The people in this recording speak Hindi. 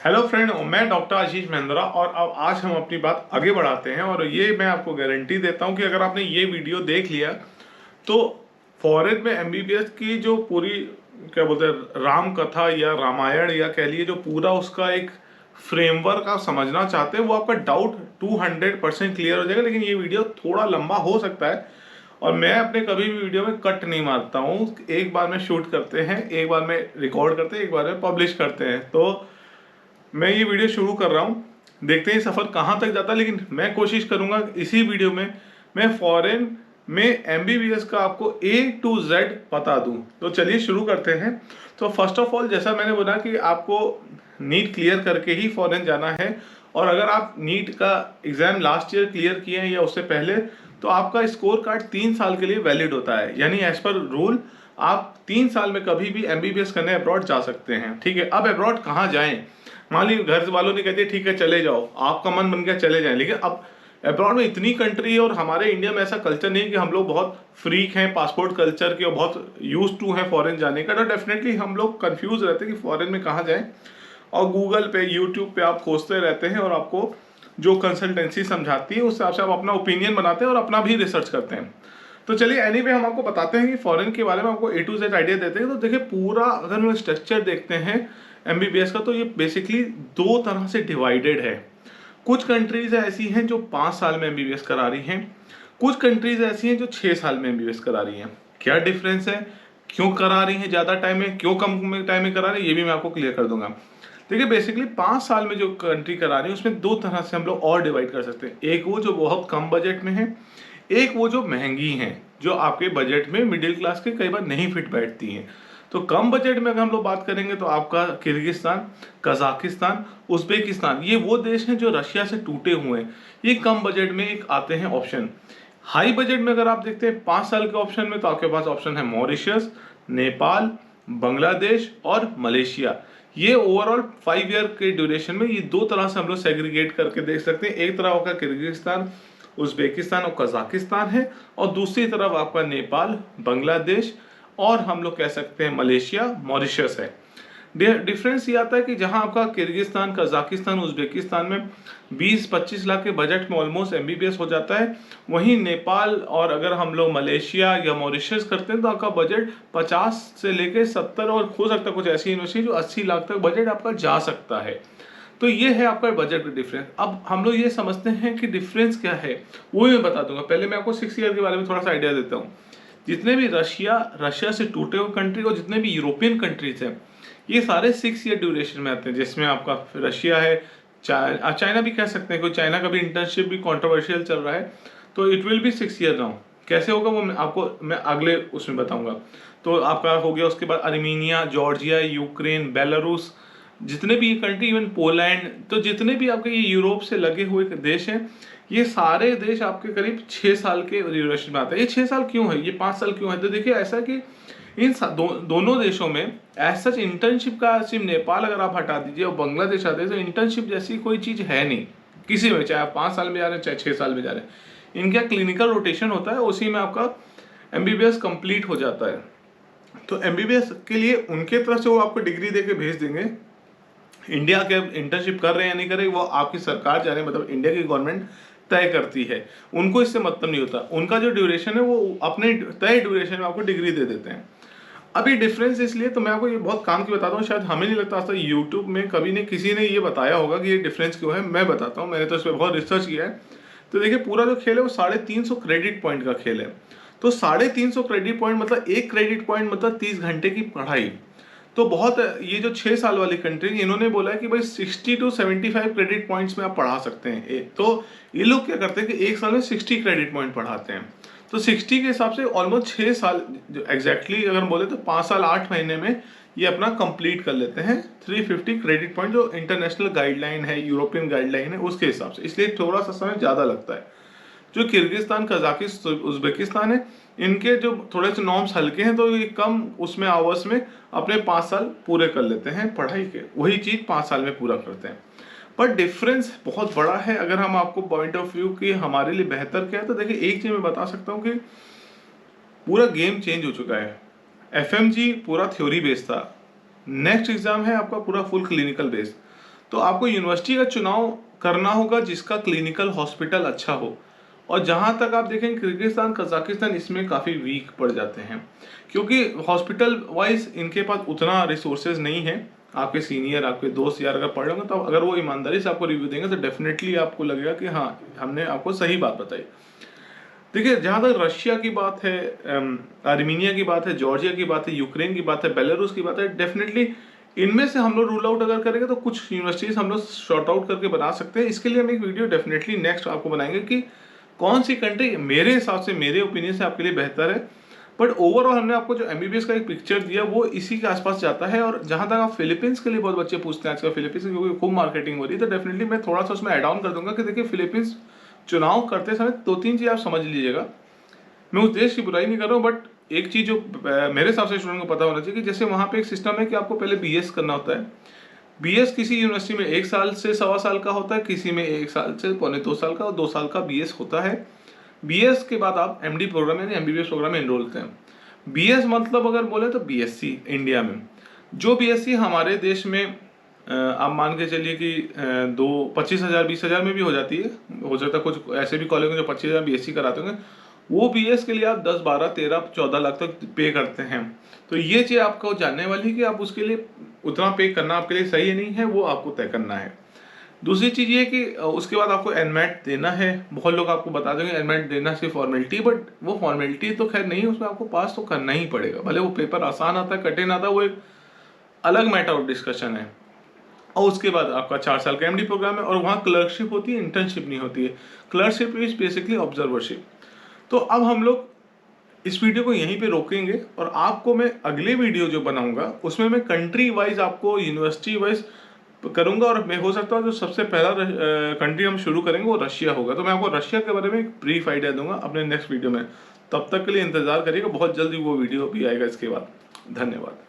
हेलो फ्रेंड, मैं डॉक्टर आशीष महेंद्रा और अब आज हम अपनी बात आगे बढ़ाते हैं। और ये मैं आपको गारंटी देता हूँ कि अगर आपने ये वीडियो देख लिया तो फॉरेन में एमबीबीएस की जो पूरी क्या बोलते हैं राम कथा या रामायण या कह लिए जो पूरा उसका एक फ्रेमवर्क आप समझना चाहते हैं वो आपका डाउट 200% क्लियर हो जाएगा। लेकिन ये वीडियो थोड़ा लंबा हो सकता है और मैं अपने कभी भी वीडियो में कट नहीं मारता हूँ। एक बार में शूट करते हैं, एक बार में रिकॉर्ड करते हैं, एक बार में पब्लिश करते हैं। तो मैं ये वीडियो शुरू कर रहा हूँ, देखते हैं सफ़र कहाँ तक जाता है। लेकिन मैं कोशिश करूँगा इसी वीडियो में मैं फॉरेन में एमबीबीएस का आपको A to Z बता दूँ। तो चलिए शुरू करते हैं। तो फर्स्ट ऑफ ऑल, जैसा मैंने बोला कि आपको नीट क्लियर करके ही फॉरेन जाना है। और अगर आप नीट का एग्ज़ाम लास्ट ईयर क्लियर किए हैं या उससे पहले, तो आपका स्कोर कार्ड 3 साल के लिए वैलिड होता है। यानी एज पर रूल आप 3 साल में कभी भी एमबीबीएस करने अब्रॉड जा सकते हैं। ठीक है, अब अब्रॉड कहाँ जाएं? मान लीजिए घर वालों ने कहते ठीक है चले जाओ, आपका मन बन गया चले जाएं। लेकिन अब अब्रॉड में इतनी कंट्री है और हमारे इंडिया में ऐसा कल्चर नहीं कि हम लोग बहुत फ्रीक हैं पासपोर्ट कल्चर के और बहुत यूज टू हैं फॉरेन जाने का। तो डेफिनेटली हम लोग कंफ्यूज रहते हैं कि फॉरेन में कहाँ जाएं। और गूगल पे यूट्यूब पे आप खोजते रहते हैं और आपको जो कंसल्टेंसी समझाती है उस हिसाब से आप अपना ओपिनियन बनाते हैं और अपना भी रिसर्च करते हैं। तो चलिए एनीवे हम आपको बताते हैं कि फॉरेन के बारे में आपको A to Z आइडिया देते हैं। तो देखिए पूरा अगर हम स्ट्रक्चर देखते हैं एमबीबीएस का, तो ये बेसिकली 2 तरह से डिवाइडेड है। कुछ कंट्रीज ऐसी हैं जो 5 साल में एमबीबीएस करा रही हैं, कुछ कंट्रीज ऐसी हैं जो 6 साल में एमबीबीएस करा रही हैं। क्या डिफरेंस है, क्यों करा रही हैं ज़्यादा टाइम में, क्यों कम टाइम में करा रही है, ये भी मैं आपको क्लियर कर दूंगा। देखिए बेसिकली 5 साल में जो कंट्री करा रही है उसमें 2 तरह से हम लोग और डिवाइड कर सकते हैं। एक वो जो बहुत कम बजट में है, एक वो जो महंगी हैं, जो आपके बजट में मिडिल क्लास के कई बार नहीं फिट बैठती हैं। तो कम बजट में अगर हम लोग बात करेंगे तो आपका किर्गिस्तान, कजाकिस्तान, उज्बेकिस्तान, ये वो देश हैं जो रशिया से टूटे हुए हैं। ये कम बजट में एक आते हैं ऑप्शन। हाई बजट में अगर आप देखते हैं 5 साल के ऑप्शन में, तो आपके पास ऑप्शन है मॉरिशस, नेपाल, बांग्लादेश और मलेशिया। ये ओवरऑल 5 ईयर के ड्यूरेशन में ये 2 तरह से हम लोग सेग्रीगेट करके देख सकते हैं। एक तरफ आपका किर्गिस्तान, उज्बेकिस्तान और कजाकिस्तान है और दूसरी तरफ आपका नेपाल, बांग्लादेश और हम लोग कह सकते हैं मलेशिया, मॉरिशस है। डिफरेंस ये आता है कि जहां आपका किर्गिस्तान, कजाकिस्तान, उज्बेकिस्तान में 20-25 लाख के बजट में ऑलमोस्ट एमबीबीएस हो जाता है, वहीं नेपाल और अगर हम लोग मलेशिया या मॉरिशस करते हैं तो आपका बजट 50 से लेके 70 और हो सकता है कुछ ऐसी यूनिवर्सिटी जो 80 लाख तक बजट आपका जा सकता है। तो ये है आपका बजट का डिफरेंस। अब हम लोग ये समझते हैं कि डिफरेंस क्या है, वो मैं बता दूंगा। पहले मैं आपको 6 ईयर के बारे में थोड़ा सा आइडिया देता हूँ। जितने भी रशिया से टूटे हुए कंट्री और जितने भी यूरोपियन कंट्रीज हैं, ये सारे 6 ईयर ड्यूरेशन में आते हैं। जिसमें आपका रशिया है, चाइना भी कह सकते हैं, क्योंकि चाइना का भी इंटर्नशिप भी कंट्रोवर्शियल चल रहा है। तो it will be 6 year now. कैसे होगा वो मैं अगले उसमें बताऊंगा। तो आपका हो गया, उसके बाद अर्मीनिया, जॉर्जिया, यूक्रेन, बेलारूस, जितने भी ये कंट्री, इवन पोलैंड, तो जितने भी आपके ये यूरोप से लगे हुए देश हैं, ये सारे देश आपके करीब 6 साल के ड्यूरेशन में आते हैं। ये 6 साल क्यों है, ये 5 साल क्यों है? तो देखिए ऐसा कि इन दोनों देशों में एज सच इंटर्नशिप का, सिर्फ नेपाल अगर आप हटा दीजिए और बांग्लादेश हटा दीजिए, तो इंटर्नशिप जैसी कोई चीज़ है नहीं किसी में, चाहे आप 5 साल में जा रहे हैं चाहे 6 साल में जा रहे हैं। इनका क्लिनिकल रोटेशन होता है, उसी में आपका एमबीबीएस कंप्लीट हो जाता है। तो एमबीबीएस के लिए उनके तरफ से वो आपको डिग्री दे के भेज देंगे। इंडिया के इंटर्नशिप कर रहे हैं या नहीं कर रहे वो आपकी सरकार जाने, मतलब इंडिया की गवर्नमेंट तय करती है। उनको इससे मतलब नहीं होता। उनका जो ड्यूरेशन है वो अपने तय ड्यूरेशन में आपको डिग्री दे देते हैं। अभी डिफरेंस इसलिए, तो मैं आपको ये बहुत काम की बताता हूँ, शायद हमें नहीं लगता था यूट्यूब में कभी ने किसी ने ये बताया होगा कि ये डिफरेंस क्यों है। मैं बताता हूँ, मैंने तो इस पर बहुत रिसर्च किया है। तो देखिए पूरा जो खेल है वो 350 क्रेडिट पॉइंट का खेल है। तो 350 क्रेडिट पॉइंट मतलब 1 क्रेडिट पॉइंट मतलब 30 घंटे की पढ़ाई। तो बहुत, ये जो 6 साल वाली कंट्री इन्होंने बोला है कि भाई 60 to 75 क्रेडिट पॉइंट्स में आप पढ़ा सकते हैं। तो ये लोग क्या करते हैं कि 1 साल में 60 क्रेडिट पॉइंट पढ़ाते हैं। तो 60 के हिसाब से ऑलमोस्ट 6 साल, जो एग्जैक्टली अगर बोले तो 5 साल 8 महीने में ये अपना कंप्लीट कर लेते हैं। 350 क्रेडिट पॉइंट जो इंटरनेशनल गाइडलाइन है, यूरोपियन गाइडलाइन है, उसके हिसाब से, इसलिए थोड़ा सा समय ज़्यादा लगता है। जो किर्गिस्तान, कजाकिस्तान, उज्बेकिस्तान है, इनके जो थोड़े से नॉर्म्स हल्के हैं, तो ये कम उसमें आवर्स में अपने 5 साल पूरे कर लेते हैं पढ़ाई के, वही चीज़ 5 साल में पूरा करते हैं। पर डिफरेंस बहुत बड़ा है। अगर हम आपको पॉइंट ऑफ व्यू कि हमारे लिए बेहतर क्या है, तो देखिए एक चीज़ मैं बता सकता हूँ कि पूरा गेम चेंज हो चुका है। एफएमजी पूरा थ्योरी बेस्ड था, नेक्स्ट एग्जाम है आपका पूरा फुल क्लिनिकल बेस्ड। तो आपको यूनिवर्सिटी का चुनाव करना होगा जिसका क्लिनिकल हॉस्पिटल अच्छा हो। और जहां तक आप देखें किर्गिस्तान कजाकिस्तान इसमें काफ़ी वीक पड़ जाते हैं, क्योंकि हॉस्पिटल वाइज इनके पास उतना रिसोर्सेज नहीं है। आपके सीनियर, आपके दोस्त यार अगर पढ़ लेंगे तो अगर वो ईमानदारी से आपको रिव्यू देंगे तो डेफिनेटली आपको लगेगा कि हाँ, हमने आपको सही बात बताई। देखिए, जहाँ तक रशिया की बात है, आर्मीनिया की बात है, जॉर्जिया की बात है, यूक्रेन की बात है, बेलारूस की बात है, डेफिनेटली इनमें से हम लोग रूल आउट अगर करेंगे तो कुछ यूनिवर्सिटीज हम लोग शॉर्ट आउट करके बना सकते हैं। इसके लिए हम एक वीडियो डेफिनेटली नेक्स्ट आपको बनाएंगे कि कौन सी कंट्री मेरे हिसाब से, मेरे ओपिनियन से आपके लिए बेहतर है। बट ओवरऑल हमने आपको जो एमबीबीएस का एक पिक्चर दिया वो इसी के आसपास जाता है। और जहां तक आप फिलीपींस के लिए बहुत बच्चे पूछते हैं आजकल, फिलीपींस क्योंकि खूब मार्केटिंग हो रही है, तो डेफिनेटली मैं थोड़ा सा उसमें ऐड ऑन कर दूंगा कि देखिए, फिलीपींस चुनाव करते समय 2-3 चीज आप समझ लीजिएगा। मैं उस देश की बुराई नहीं कर रहा हूँ, बट एक चीज जो मेरे हिसाब से स्टूडेंट को पता होना चाहिए कि जैसे वहाँ पे एक सिस्टम है कि आपको पहले बीएस करना होता है। बीएस किसी यूनिवर्सिटी में 1 साल से 1.25 साल का होता है, किसी में 1 साल से 1.25-2 साल का, और 2 साल का बीएस होता है। बीएस के बाद आप एमडी प्रोग्राम यानी एमबीबीएस प्रोग्राम में एनरोल होते हैं। बीएस मतलब अगर बोले तो बीएससी इंडिया में, जो बीएससी हमारे देश में आप मान के चलिए कि 25,000 20,000 में भी हो जाती है। हो जाता है कुछ ऐसे भी कॉलेज में जो 25,000 बीएससी कराते होंगे, वो बीएस के लिए आप 10, 12, 13, 14 लाख तक पे करते हैं। तो ये चीज़ आपको जानने वाली है कि आप उसके लिए उतना पे करना आपके लिए सही नहीं है, वो आपको तय करना है। दूसरी चीज़ ये कि उसके बाद आपको एनमेट देना है। बहुत लोग आपको बता देंगे एनमेट देना सिर्फ फॉर्मेलिटी, बट वो फॉर्मेलिटी तो खैर नहीं, उसमें आपको पास तो करना ही पड़ेगा। भले वो पेपर आसान आता है, कठिन आता है, वो एक अलग मैटर ऑफ डिस्कशन है। और उसके बाद आपका 4 साल का एमडी प्रोग्राम है, और वहाँ क्लर्कशिप होती है, इंटर्नशिप नहीं होती है। Clerkship is basically observership. तो अब हम लोग इस वीडियो को यहीं पे रोकेंगे, और आपको मैं अगले वीडियो जो बनाऊंगा उसमें मैं कंट्री वाइज आपको यूनिवर्सिटी वाइज करूंगा। और मैं हो सकता है जो सबसे पहला कंट्री हम शुरू करेंगे वो रशिया होगा। तो मैं आपको रशिया के बारे में एक ब्रीफ आइडिया दूंगा अपने नेक्स्ट वीडियो में। तब तक के लिए इंतजार करिएगा, बहुत जल्दी वो वीडियो भी आएगा इसके बाद। धन्यवाद।